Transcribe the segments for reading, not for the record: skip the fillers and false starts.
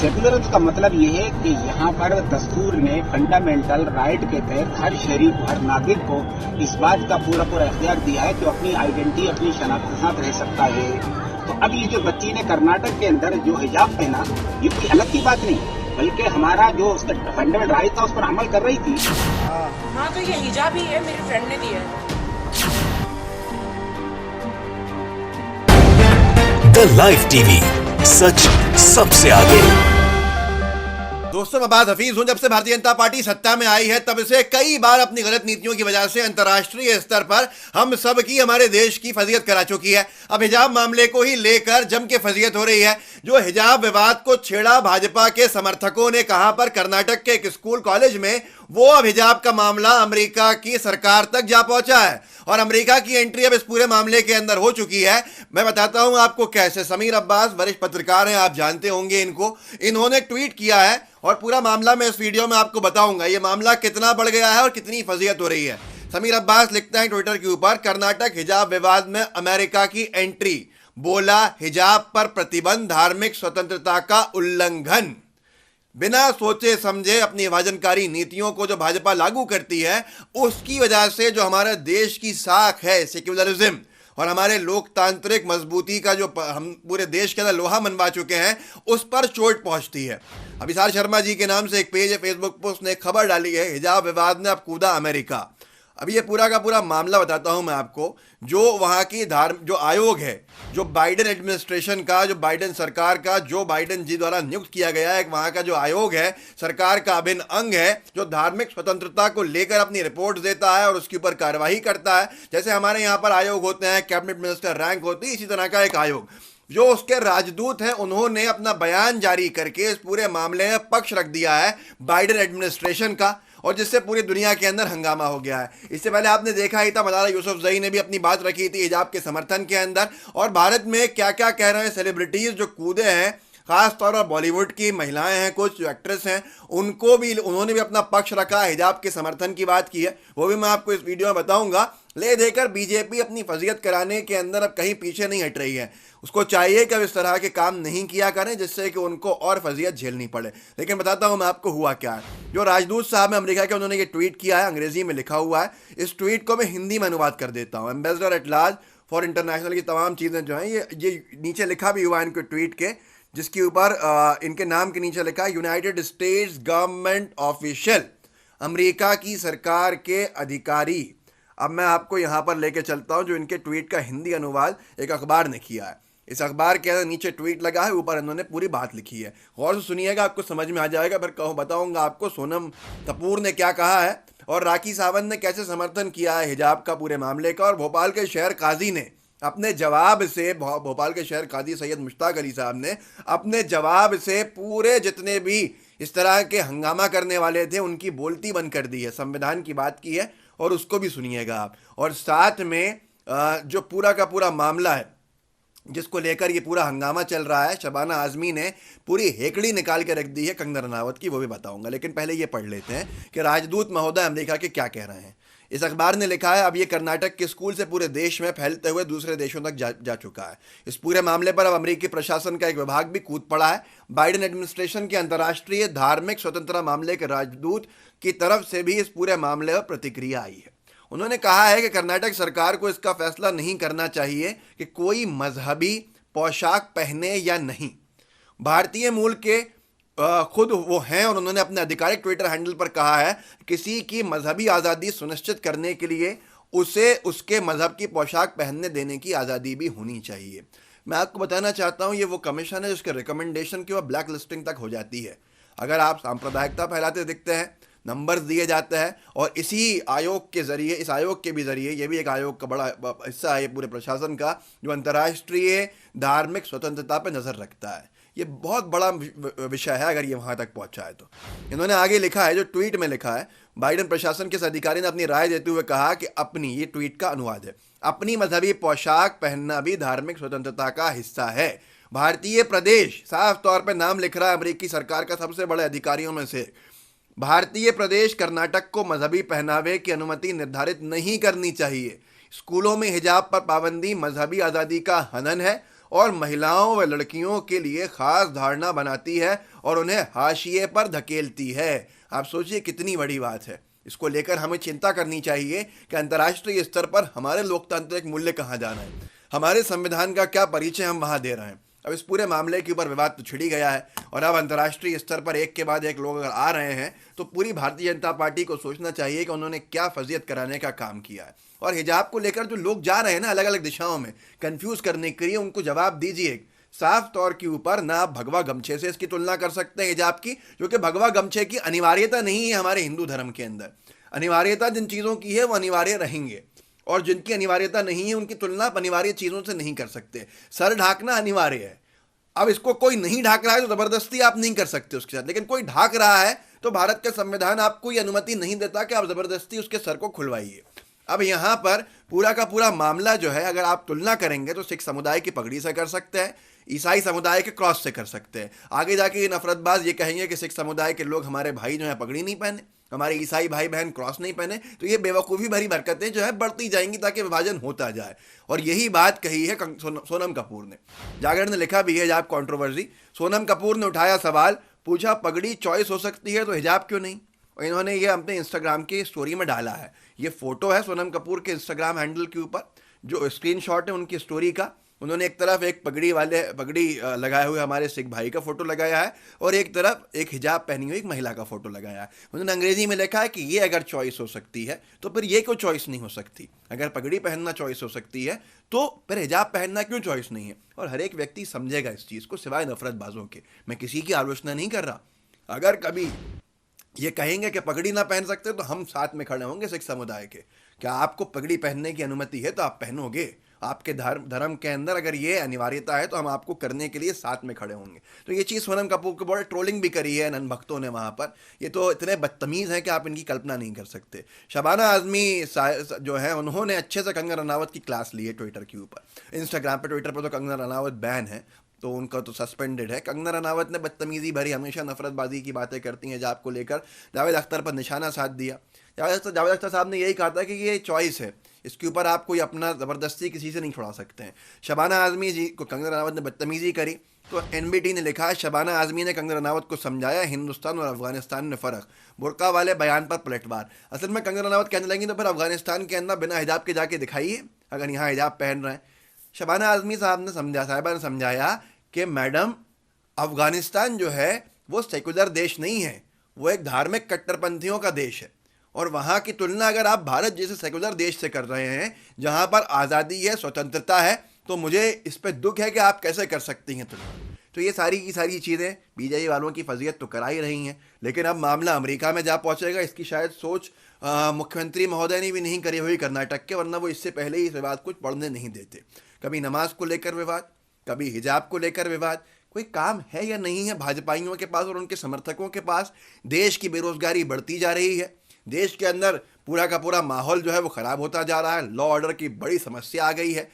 Secularism का मतलब ये है कि यहाँ पर दस्तूर ने फंडामेंटल राइट के तहत हर शहरी हर नागरिक को इस बात का पूरा पूरा इख्तियार दिया है कि अपनी आइडेंटिटी अपनी शनाख्त के साथ रह सकता है। तो अब ये जो बच्ची ने कर्नाटक के अंदर जो हिजाब पहना, ये कोई अलग की बात नहीं, बल्कि हमारा जो उसका फंडामेंटल राइट था उस पर अमल कर रही थी। हाँ, तो ये हिजाब ही है, मेरे फ्रेंड ने दिया है। द लाइव टीवी, सच सबसे आगे। दोस्तों, मैं बात हफीज हूं। जब से भारतीय जनता पार्टी सत्ता में आई है तब से कई बार अपनी गलत नीतियों की वजह से अंतर्राष्ट्रीय स्तर पर हम सब की, हमारे देश की फजीयत करा चुकी है। अब हिजाब मामले को ही लेकर जम के फजीयत हो रही है। जो हिजाब विवाद को छेड़ा भाजपा के समर्थकों ने कहां पर कर्नाटक के एक स्कूल कॉलेज में, वो अब हिजाब का मामला अमेरिका की सरकार तक जा पहुंचा है और अमेरिका की एंट्री अब इस पूरे मामले के अंदर हो चुकी है। मैं बताता हूं आपको कैसे। समीर अब्बास वरिष्ठ पत्रकार हैं, आप जानते होंगे इनको। इन्होंने ट्वीट किया है और पूरा मामला मैं इस वीडियो में आपको बताऊंगा। ये मामला कितना बढ़ गया है और कितनी फजीयत हो रही है। समीर अब्बास लिखते हैं ट्विटर के ऊपर, कर्नाटक हिजाब विवाद में अमेरिका की एंट्री, बोला हिजाब पर प्रतिबंध धार्मिक स्वतंत्रता का उल्लंघन। बिना सोचे समझे अपनी विभाजनकारी नीतियों को जो भाजपा लागू करती है, उसकी वजह से जो हमारे देश की साख है सेक्युलरिज्म और हमारे लोकतांत्रिक मजबूती का जो हम पूरे देश के अंदर लोहा मनवा चुके हैं, उस पर चोट पहुंचती है। अभिसार शर्मा जी के नाम से एक पेज है फेसबुक पर, उसने एक खबर डाली है, हिजाब विवाद में अब कूदा अमेरिका। अब ये पूरा का पूरा मामला बताता हूं मैं आपको। जो वहां की जो आयोग है, जो बाइडेन एडमिनिस्ट्रेशन का, जो बाइडेन सरकार का, जो बाइडेन जी द्वारा नियुक्त किया गया है, वहां का जो आयोग है, सरकार का अभिन्न अंग है, जो धार्मिक स्वतंत्रता को लेकर अपनी रिपोर्ट देता है और उसके ऊपर कार्यवाही करता है। जैसे हमारे यहाँ पर आयोग होते हैं, कैबिनेट मिनिस्टर रैंक होती है, इसी तरह का एक आयोग। जो उसके राजदूत हैं, उन्होंने अपना बयान जारी करके इस पूरे मामले में पक्ष रख दिया है बाइडेन एडमिनिस्ट्रेशन का, और जिससे पूरी दुनिया के अंदर हंगामा हो गया है। इससे पहले आपने देखा ही था, मलाला यूसुफजई ने भी अपनी बात रखी थी हिजाब के समर्थन के अंदर। और भारत में क्या क्या कह रहे हैं सेलिब्रिटीज जो कूदे हैं, खास तौर पर बॉलीवुड की महिलाएं हैं, कुछ जो एक्ट्रेस हैं, उन्होंने भी अपना पक्ष रखा, हिजाब के समर्थन की बात की है। वो भी मैं आपको इस वीडियो में बताऊंगा। ले देकर बीजेपी अपनी फजीयत कराने के अंदर अब कहीं पीछे नहीं हट रही है। उसको चाहिए कि अब इस तरह के काम नहीं किया करें जिससे कि उनको और फजीयत झेलनी पड़े। लेकिन बताता हूं मैं आपको हुआ क्या है। जो राजदूत साहब हैं अमेरिका के, उन्होंने ये ट्वीट किया है, अंग्रेजी में लिखा हुआ है। इस ट्वीट को मैं हिंदी में अनुवाद कर देता हूं। Ambassador at large for international की तमाम चीज़ें जो हैं, ये नीचे लिखा भी हुआ है इनके ट्वीट के, जिसके ऊपर इनके नाम के नीचे लिखा है United states government official, America की सरकार के अधिकारी। अब मैं आपको यहाँ पर लेके चलता हूँ जो इनके ट्वीट का हिंदी अनुवाद एक अखबार ने किया है। इस अखबार के नीचे ट्वीट लगा है, ऊपर इन्होंने पूरी बात लिखी है। गौर से सुनिएगा, आपको समझ में आ जाएगा। फिर बताऊंगा आपको सोनम कपूर ने क्या कहा है और राखी सावंत ने कैसे समर्थन किया है हिजाब का पूरे मामले का। और भोपाल के शहर काजी ने अपने जवाब से, भोपाल के शहर काजी सैयद मुश्ताक अली साहब ने अपने जवाब से पूरे जितने भी इस तरह के हंगामा करने वाले थे उनकी बोलती बंद कर दी है। संविधान की बात की है और उसको भी सुनिएगा आप। और साथ में जो पूरा का पूरा मामला है जिसको लेकर ये पूरा हंगामा चल रहा है, शबाना आजमी ने पूरी हेकड़ी निकाल के रख दी है कंगना रनावत की, वो भी बताऊंगा। लेकिन पहले ये पढ़ लेते हैं कि राजदूत महोदय अमेरिका के क्या कह रहे हैं। इस अखबार ने लिखा है, अब ये कर्नाटक के स्कूल से पूरे देश में फैलते हुए दूसरे देशों तक जा चुका है। इस पूरे मामले पर अब अमेरिकी प्रशासन का एक विभाग भी कूद पड़ा है। बाइडेन एडमिनिस्ट्रेशन के अंतर्राष्ट्रीय धार्मिक स्वतंत्रता मामले के राजदूत की तरफ से भी इस पूरे मामले पर प्रतिक्रिया आई है। उन्होंने कहा है कि कर्नाटक सरकार को इसका फैसला नहीं करना चाहिए कि कोई मजहबी पोशाक पहने या नहीं। भारतीय मूल के खुद वो हैं और उन्होंने अपने आधिकारिक ट्विटर हैंडल पर कहा है, किसी की मजहबी आज़ादी सुनिश्चित करने के लिए उसे उसके मजहब की पोशाक पहनने देने की आज़ादी भी होनी चाहिए। मैं आपको बताना चाहता हूँ, ये वो कमीशन है जिसके रिकमेंडेशन की वह ब्लैक लिस्टिंग तक हो जाती है। अगर आप सांप्रदायिकता फैलाते दिखते हैं, नंबर्स दिए जाते हैं, और इसी आयोग के ज़रिए, इस आयोग के भी ज़रिए, ये भी एक आयोग का बड़ा हिस्सा है पूरे प्रशासन का, जो अंतर्राष्ट्रीय धार्मिक स्वतंत्रता पर नज़र रखता है। ये बहुत बड़ा विषय है अगर ये वहाँ तक पहुँचा है तो। इन्होंने आगे लिखा है, जो ट्वीट में लिखा है, बाइडेन प्रशासन के अधिकारी ने अपनी राय देते हुए कहा कि अपनी, ये ट्वीट का अनुवाद है, अपनी मजहबी पोशाक पहनना भी धार्मिक स्वतंत्रता का हिस्सा है। भारतीय प्रदेश, साफ तौर पर नाम लिख रहा है अमेरिकी सरकार का सबसे बड़े अधिकारियों में से, भारतीय प्रदेश कर्नाटक को मजहबी पहनावे की अनुमति निर्धारित नहीं करनी चाहिए। स्कूलों में हिजाब पर पाबंदी मजहबी आज़ादी का हनन है और महिलाओं व लड़कियों के लिए खास धारणा बनाती है और उन्हें हाशिए पर धकेलती है। आप सोचिए कितनी बड़ी बात है। इसको लेकर हमें चिंता करनी चाहिए कि अंतर्राष्ट्रीय स्तर पर हमारे लोकतांत्रिक मूल्य कहाँ जाना है, हमारे संविधान का क्या परिचय हम वहाँ दे रहे हैं। अब इस पूरे मामले के ऊपर विवाद तो छिड़ी गया है और अब अंतर्राष्ट्रीय स्तर पर एक के बाद एक लोग अगर आ रहे हैं तो पूरी भारतीय जनता पार्टी को सोचना चाहिए कि उन्होंने क्या फजीयत कराने का काम किया है। और हिजाब को लेकर जो लोग जा रहे हैं ना अलग अलग दिशाओं में कंफ्यूज करने के लिए, उनको जवाब दीजिए साफ तौर के ऊपर। ना आप भगवा गमछे से इसकी तुलना कर सकते हैं हिजाब की, जो कि भगवा गमछे की अनिवार्यता नहीं है हमारे हिंदू धर्म के अंदर। अनिवार्यता जिन चीज़ों की है वो अनिवार्य रहेंगे और जिनकी अनिवार्यता नहीं है उनकी तुलना आप अनिवार्य चीज़ों से नहीं कर सकते। सर ढाकना अनिवार्य है। अब इसको कोई नहीं ढाक रहा है तो ज़बरदस्ती आप नहीं कर सकते उसके साथ, लेकिन कोई ढाक रहा है तो भारत का संविधान आपको ये अनुमति नहीं देता कि आप ज़बरदस्ती उसके सर को खुलवाइए। अब यहाँ पर पूरा का पूरा मामला जो है अगर आप तुलना करेंगे तो सिख समुदाय की पगड़ी से कर सकते हैं, ईसाई समुदाय के क्रॉस से कर सकते हैं। आगे जाके ये नफरतबाज ये कहेंगे कि सिख समुदाय के लोग हमारे भाई जो है पगड़ी नहीं पहने, हमारे ईसाई भाई बहन क्रॉस नहीं पहने, तो ये बेवकूफ़ी भरी हरकतें जो है बढ़ती जाएंगी ताकि विभाजन होता जाए। और यही बात कही है सोनम कपूर ने। जागरण ने लिखा भी है हिजाब कंट्रोवर्सी। सोनम कपूर ने उठाया सवाल, पूछा पगड़ी चॉइस हो सकती है तो हिजाब क्यों नहीं। और इन्होंने ये अपने इंस्टाग्राम की स्टोरी में डाला है। ये फोटो है सोनम कपूर के इंस्टाग्राम हैंडल के ऊपर, जो स्क्रीनशॉट है उनकी स्टोरी का। उन्होंने एक तरफ एक पगड़ी लगाए हुए हमारे सिख भाई का फोटो लगाया है और एक तरफ एक हिजाब पहनी हुई एक महिला का फोटो लगाया है। उन्होंने अंग्रेजी में लिखा है कि ये अगर चॉइस हो सकती है तो फिर ये क्यों चॉइस नहीं हो सकती। अगर पगड़ी पहनना चॉइस हो सकती है तो फिर हिजाब पहनना क्यों चॉइस नहीं है। और हर एक व्यक्ति समझेगा इस चीज़ को, सिवाय नफरतबाजों के। मैं किसी की आलोचना नहीं कर रहा। अगर कभी ये कहेंगे कि पगड़ी ना पहन सकते तो हम साथ में खड़े होंगे सिख समुदाय के। क्या आपको पगड़ी पहनने की अनुमति है तो आप पहनोगे। आपके धर्म के अंदर अगर ये अनिवार्यता है तो हम आपको करने के लिए साथ में खड़े होंगे। तो ये चीज़ सोनम कपूर को बड़े ट्रोलिंग भी करी है नन भक्तों ने वहाँ पर। ये तो इतने बदतमीज़ हैं कि आप इनकी कल्पना नहीं कर सकते। शबाना आज़मी जो है उन्होंने अच्छे से कंगना रनावत की क्लास ली है ट्विटर के ऊपर। इंस्टाग्राम पर ट्विटर पर तो कंगना रनावत बैन है तो उनका तो सस्पेंडेड है। कंगना रनावत ने बदतमीज़ी भरी हमेशा नफरतबाजी की बातें करती हैं हिजाब को लेकर, जावेद अख्तर पर निशाना साध दिया। जावेद अख्तर साहब ने यही कहा था कि ये चॉइस है, इसके ऊपर आप कोई अपना ज़बरदस्ती किसी से नहीं छुड़ा सकते हैं। शबाना आज़मी जी को कंगना रनावत ने बदतमीज़ी करी तो एनबीटी ने लिखा है, शबाना आज़मी ने कंगना रनावत को समझाया हिंदुस्तान और अफगानिस्तान में फ़र्क, बुर्का वाले बयान पर पलटवार। असल में कंगना रनावत कहने लगी तो फिर अफगानिस्तान के अंदर बिना हिजाब के जाके दिखाइए अगर यहाँ हिजाब पहन रहे हैं। शबाना आज़मी साहिबा ने समझाया कि मैडम अफगानिस्तान जो है वो सेकुलर देश नहीं है, वो एक धार्मिक कट्टरपंथियों का देश है। और वहाँ की तुलना अगर आप भारत जैसे सेकुलर देश से कर रहे हैं जहाँ पर आज़ादी है, स्वतंत्रता है, तो मुझे इस पर दुख है कि आप कैसे कर सकती हैं तुलना। तो ये सारी की सारी चीज़ें बीजेपी वालों की फजीयत तो करा ही रही हैं, लेकिन अब मामला अमेरिका में जा पहुँचेगा इसकी शायद सोच मुख्यमंत्री महोदय ने भी नहीं करी हुई कर्नाटक के, वरना वो इससे पहले ही इस विवाद कुछ पढ़ने नहीं देते। कभी नमाज को लेकर विवाद, कभी हिजाब को लेकर विवाद। कोई काम है या नहीं है भाजपाइयों के पास और उनके समर्थकों के पास। देश की बेरोजगारी बढ़ती जा रही है, देश के अंदर पूरा का पूरा माहौल जो है वो ख़राब होता जा रहा है, लॉ ऑर्डर की बड़ी समस्या आ गई है,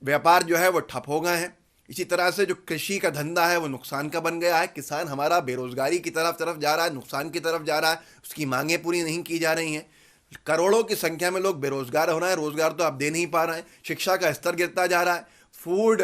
व्यापार जो है वो ठप हो गए हैं। इसी तरह से जो कृषि का धंधा है वो नुकसान का बन गया है। किसान हमारा बेरोजगारी की तरफ जा रहा है, नुकसान की तरफ जा रहा है, उसकी मांगें पूरी नहीं की जा रही हैं। करोड़ों की संख्या में लोग बेरोजगार हो रहे हैं, रोजगार तो आप दे नहीं पा रहे हैं। शिक्षा का स्तर गिरता जा रहा है, फूड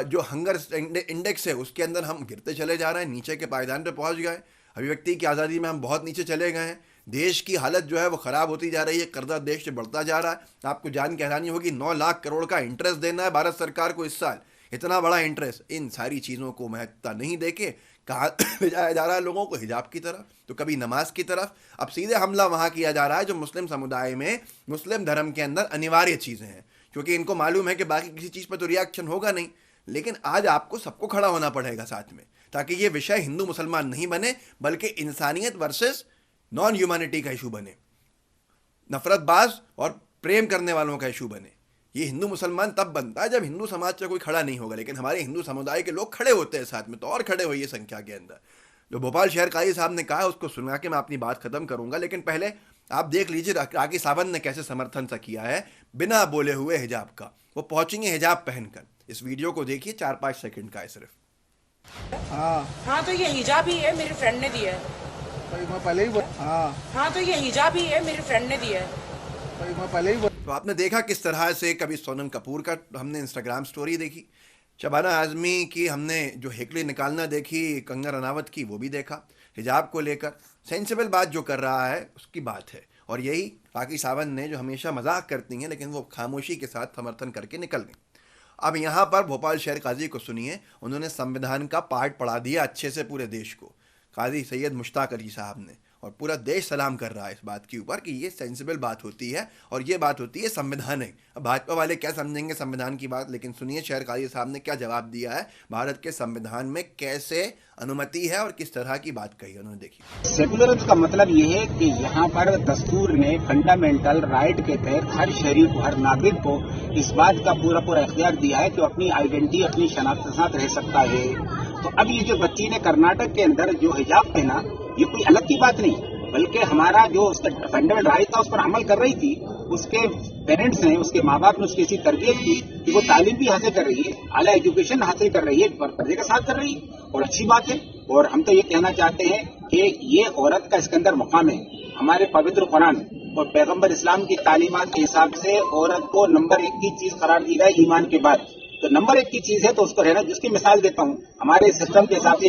जो हंगर इंडेक्स है उसके अंदर हम गिरते चले जा रहे हैं, नीचे के पायदान पे पहुंच गए। अभिव्यक्ति की आज़ादी में हम बहुत नीचे चले गए हैं। देश की हालत जो है वो ख़राब होती जा रही है, कर्जा देश से बढ़ता जा रहा है। आपको जान के हैरानी होगी 9 लाख करोड़ का इंटरेस्ट देना है भारत सरकार को इस साल, इतना बड़ा इंटरेस्ट। इन सारी चीज़ों को महत्वता नहीं देके कहाँ ले जाया जा रहा है लोगों को, हिजाब की तरफ तो कभी नमाज की तरफ। अब सीधे हमला वहाँ किया जा रहा है जो मुस्लिम समुदाय में, मुस्लिम धर्म के अंदर अनिवार्य चीज़ें हैं, क्योंकि इनको मालूम है कि बाकी किसी चीज़ पर तो रिएक्शन होगा नहीं। लेकिन आज आपको सबको खड़ा होना पड़ेगा साथ में, ताकि ये विषय हिंदू मुसलमान नहीं बने बल्कि इंसानियत वर्सेस नॉन ह्यूमैनिटी का इशू बने, नफरतबाज और प्रेम करने वालों का इशू बने। ये हिंदू मुसलमान तब बनता है जब हिंदू समाज से कोई खड़ा नहीं होगा, लेकिन हमारे हिंदू समुदाय के लोग खड़े होते हैं साथ में, तो और खड़े हुई है संख्या के अंदर। जो भोपाल शहर काजी साहब ने कहा उसको सुना के मैं अपनी बात खत्म करूंगा, लेकिन पहले आप देख लीजिए राखी सावंत ने कैसे समर्थन सा किया है बिना बोले हुए हिजाब का। वो पहुंचेंगे हिजाब पहनकर। इस वीडियो को देखिए, 4-5 सेकंड का है सिर्फ। हाँ तो ये हिजाब ही है, मेरे फ्रेंड ने दिया है। मैं पहले ही हाँ तो ये हिजाब ही है, मेरे फ्रेंड ने दिया है। मैं पहले ही तो आपने देखा किस तरह से कभी सोनम कपूर का हमने इंस्टाग्राम स्टोरी देखी, शबाना आजमी की हमने जो हेकली निकालना देखी कंगना रनावत की, वो भी देखा। हिजाब को लेकर सेंसिबल बात जो कर रहा है उसकी बात है, और यही पाकी सावंत ने जो हमेशा मजाक करती हैं लेकिन वो खामोशी के साथ समर्थन करके निकल गई। अब यहाँ पर भोपाल शहर काजी को सुनिए, उन्होंने संविधान का पाठ पढ़ा दिया अच्छे से पूरे देश को। काजी सैयद मुश्ताक अली साहब ने, और पूरा देश सलाम कर रहा है इस बात के ऊपर कि ये सेंसिबल बात होती है और ये बात होती है संविधान है। अब भाजपा वाले क्या समझेंगे संविधान की बात, लेकिन सुनिए शहर काजी साहब ने क्या जवाब दिया है, भारत के संविधान में कैसे अनुमति है और किस तरह की बात कही उन्होंने, देखिए। सेकुलरिज्म का मतलब ये है कि यहाँ पर दस्तूर ने फंडामेंटल राइट के तहत हर शहरी को, हर नागरिक को इस बात का पूरा इख्तियार दिया है कि अपनी आइडेंटिटी, अपनी शनाख्त के साथ रह सकता है। तो अब ये जो बच्ची ने कर्नाटक के अंदर जो हिजाब पहना, ये कोई अलग की बात नहीं, बल्कि हमारा जो उसका फंडामेंटल राइट था उस पर अमल कर रही थी। उसके पेरेंट्स ने, उसके माँ बाप ने उसकी ऐसी तरबियत की कि वो तालीम भी हासिल कर रही है, आला एजुकेशन हासिल कर रही है, पर्दे के साथ कर रही है, और अच्छी बात है। और हम तो ये कहना चाहते हैं कि ये औरत का इसके अंदर मुकाम है। हमारे पवित्र कुरान और पैगम्बर इस्लाम की तालीमात के हिसाब से औरत को नंबर 1 की चीज करार दी गई ईमान के बाद। तो नंबर 1 की चीज है तो उसको रहना। जिसकी मिसाल देता हूँ, हमारे सिस्टम के हिसाब से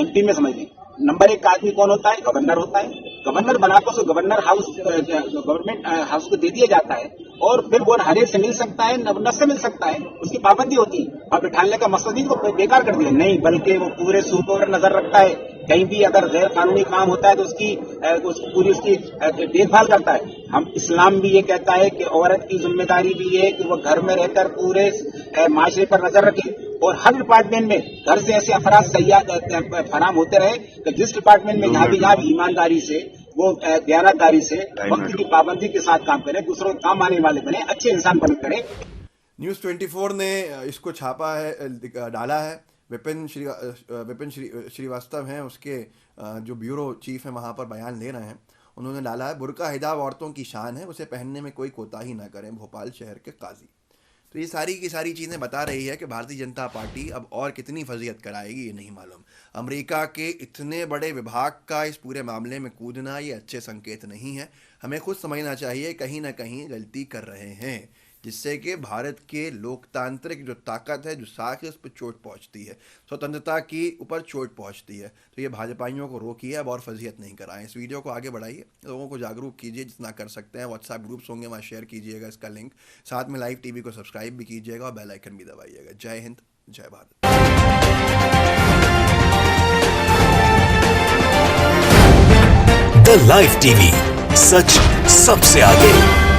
एमपी में समझ लें, नंबर 1 का आदमी कौन होता है? गवर्नर होता है। गवर्नर बनाकर उसको गवर्नर हाउस, गवर्नमेंट हाउस को दे दिया जाता है, और फिर वो हर एक से मिल सकता है, न से मिल सकता है, उसकी पाबंदी होती है। और बिठाने का मकसद नहीं को बेकार कर दिया, नहीं, बल्कि वो पूरे सूट पर नजर रखता है। कहीं भी अगर गैर कानूनी काम होता है तो उसकी पूरी उसकी देखभाल करता है। हम इस्लाम भी ये कहता है कि औरत की जिम्मेदारी भी है कि वो घर में रहकर पूरे माशरे पर नजर रखे, और हर डिपार्टमेंट में घर से ऐसे अफराद सैयाद फराम होते रहे कि जिस डिपार्टमेंट में जहाँ भी ईमानदारी से, वो दयानतदारी से, वक्त की पाबंदी के साथ काम करें, दूसरों को काम आने वाले बने, अच्छे इंसान बन करें। न्यूज़ 24 ने इसको छापा है, डाला है। विपिन श्रीवास्तव हैं, उसके जो ब्यूरो चीफ हैं वहाँ पर बयान ले रहे हैं। उन्होंने डाला है, बुर्का हिजाब औरतों की शान है, उसे पहनने में कोई कोताही ना करें, भोपाल शहर के काजी। तो ये सारी की सारी चीज़ें बता रही है कि भारतीय जनता पार्टी अब और कितनी फजीयत कराएगी ये नहीं मालूम। अमेरिका के इतने बड़े विभाग का इस पूरे मामले में कूदना ये अच्छे संकेत नहीं है। हमें खुद समझना चाहिए कहीं ना कहीं गलती कर रहे हैं, जिससे कि भारत के लोकतांत्रिक जो ताकत है, जो साख है, उस पर चोट पहुंचती है, स्वतंत्रता की ऊपर चोट पहुंचती है। तो ये भाजपाइयों को रोकिए, अब और फजीयत नहीं कराएं। इस वीडियो को आगे बढ़ाइए, लोगों को जागरूक कीजिए जितना कर सकते हैं। व्हाट्सएप ग्रुप्स होंगे, वहाँ शेयर कीजिएगा इसका लिंक, साथ में लाइव टीवी को सब्सक्राइब भी कीजिएगा और बेल आइकन भी दबाइएगा। जय हिंद, जय भारत। द लाइव टीवी, सच सबसे आगे।